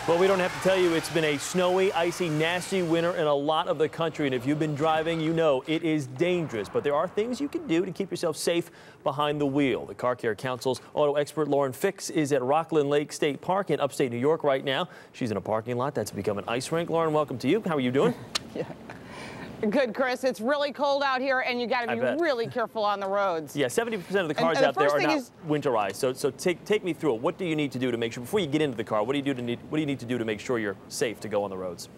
Well, we don't have to tell you it's been a snowy, icy, nasty winter in a lot of the country. And if you've been driving, you know it is dangerous. But there are things you can do to keep yourself safe behind the wheel. The Car Care Council's auto expert Lauren Fix is at Rockland Lake State Park in upstate New York right now. She's in a parking lot that's become an ice rink. Lauren, welcome to you. How are you doing? Yeah. Good, Chris. It's really cold out here, and you got to be really careful on the roads. Yeah, 70% of the cars out there are not winterized. So take me through it. What do you need to do to make sure, before you get into the car, what do you need to do to make sure you're safe to go on the roads?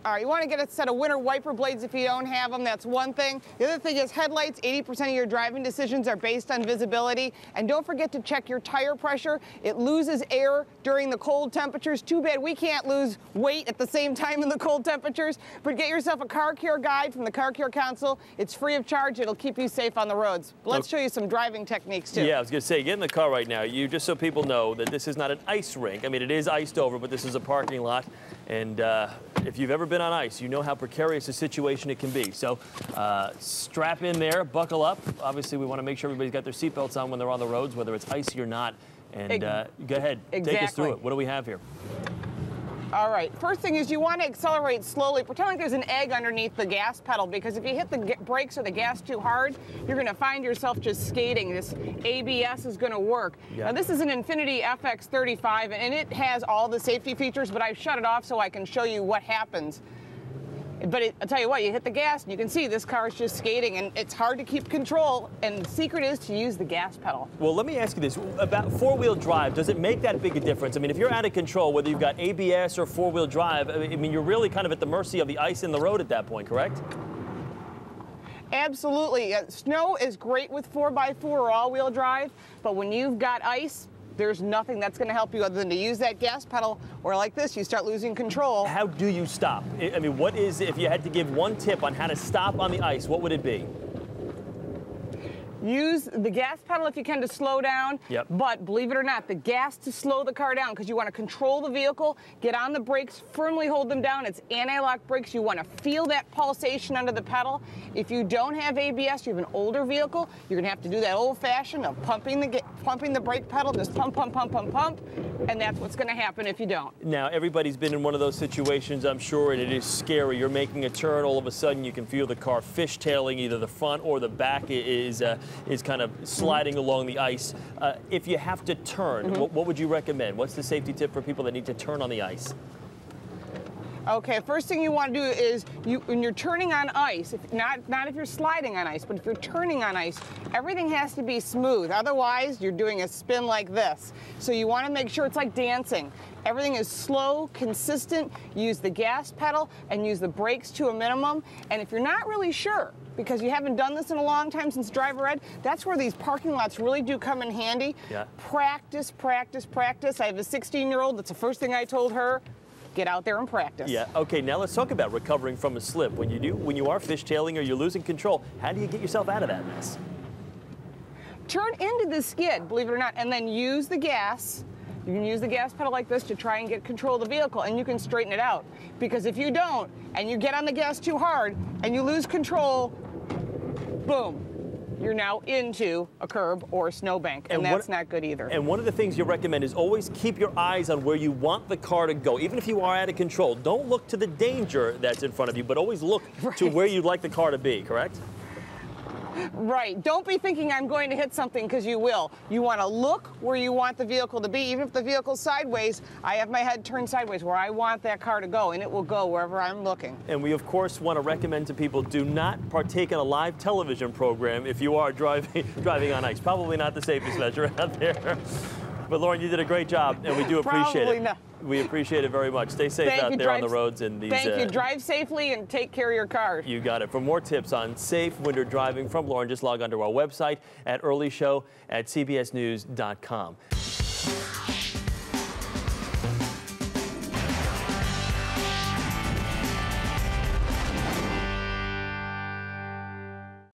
All right, you want to get a set of winter wiper blades if you don't have them. That's one thing. The other thing is headlights. 80% of your driving decisions are based on visibility. And don't forget to check your tire pressure. It loses air during the cold temperatures. Too bad we can't lose weight at the same time in the cold temperatures. But get yourself a car care guide from the Car Care Council. It's free of charge. It'll keep you safe on the roads. But let's show you some driving techniques, too. Yeah, I was going to say, get in the car right now. Just so people know that this is not an ice rink. I mean, it is iced over, but this is a parking lot. And if you've ever been on ice, you know how precarious a situation it can be. So strap in there, buckle up. Obviously, we want to make sure everybody's got their seatbelts on when they're on the roads, whether it's icy or not. And go ahead, take us through it. What do we have here? All right, first thing is you want to accelerate slowly. Pretend like there's an egg underneath the gas pedal, because if you hit the brakes or the gas too hard, you're going to find yourself just skating. This ABS is going to work. Yeah. Now, this is an Infiniti FX35, and it has all the safety features, but I've shut it off so I can show you what happens. But I'll tell you what, you hit the gas and you can see this car is just skating, and it's hard to keep control, and the secret is to use the gas pedal. Well, let me ask you this. About four-wheel drive, does it make that big a difference? I mean, if you're out of control, whether you've got ABS or four-wheel drive, I mean, you're really kind of at the mercy of the ice in the road at that point, correct? Absolutely. Snow is great with 4x4 or all-wheel drive, but when you've got ice, there's nothing that's going to help you other than to use that gas pedal, or like this, you start losing control. How do you stop? I mean, what is, if you had to give one tip on how to stop on the ice, what would it be? Use the gas pedal if you can to slow down, but believe it or not, the gas to slow the car down, because you want to control the vehicle, get on the brakes, firmly hold them down. It's anti-lock brakes. You want to feel that pulsation under the pedal. If you don't have ABS, you have an older vehicle, you're going to have to do that old-fashioned of pumping the brake pedal, just pump, pump, pump, pump, pump, and that's what's going to happen if you don't. Now, everybody's been in one of those situations, I'm sure, and it is scary. You're making a turn, all of a sudden you can feel the car fishtailing, either the front or the back is kind of sliding along the ice. If you have to turn, what would you recommend? What's the safety tip for people that need to turn on the ice? Okay, first thing you want to do is, when you're turning on ice, not if you're sliding on ice, but if you're turning on ice, everything has to be smooth. Otherwise, you're doing a spin like this. So you want to make sure it's like dancing. Everything is slow, consistent. Use the gas pedal and use the brakes to a minimum. And if you're not really sure, because you haven't done this in a long time since driver ed, that's where these parking lots really do come in handy. Yeah. Practice, practice, practice. I have a 16-year-old. That's the first thing I told her. Get out there and practice. Yeah, okay, now let's talk about recovering from a slip. When you are fishtailing or you're losing control, how do you get yourself out of that mess? Turn into the skid, believe it or not, and then use the gas. You can use the gas pedal like this to try and get control of the vehicle, and you can straighten it out. Because if you don't, and you get on the gas too hard, and you lose control, boom. You're now into a curb or a snowbank, and that's not good either. And one of the things you recommend is always keep your eyes on where you want the car to go. Even if you are out of control, don't look to the danger that's in front of you, but always look to where you'd like the car to be, correct? Right. Don't be thinking I'm going to hit something, because you will. You want to look where you want the vehicle to be. Even if the vehicle's sideways, I have my head turned sideways where I want that car to go, and it will go wherever I'm looking. And we, of course, want to recommend to people, do not partake in a live television program if you are driving on ice. Probably not the safest measure out there. But, Lauren, you did a great job, and we do appreciate it. Probably not. We appreciate it very much. Stay safe out there on the roads. And these, thank you. Drive safely and take care of your car. You got it. For more tips on safe winter driving from Lauren, just log on to our website at earlyshow@cbsnews.com.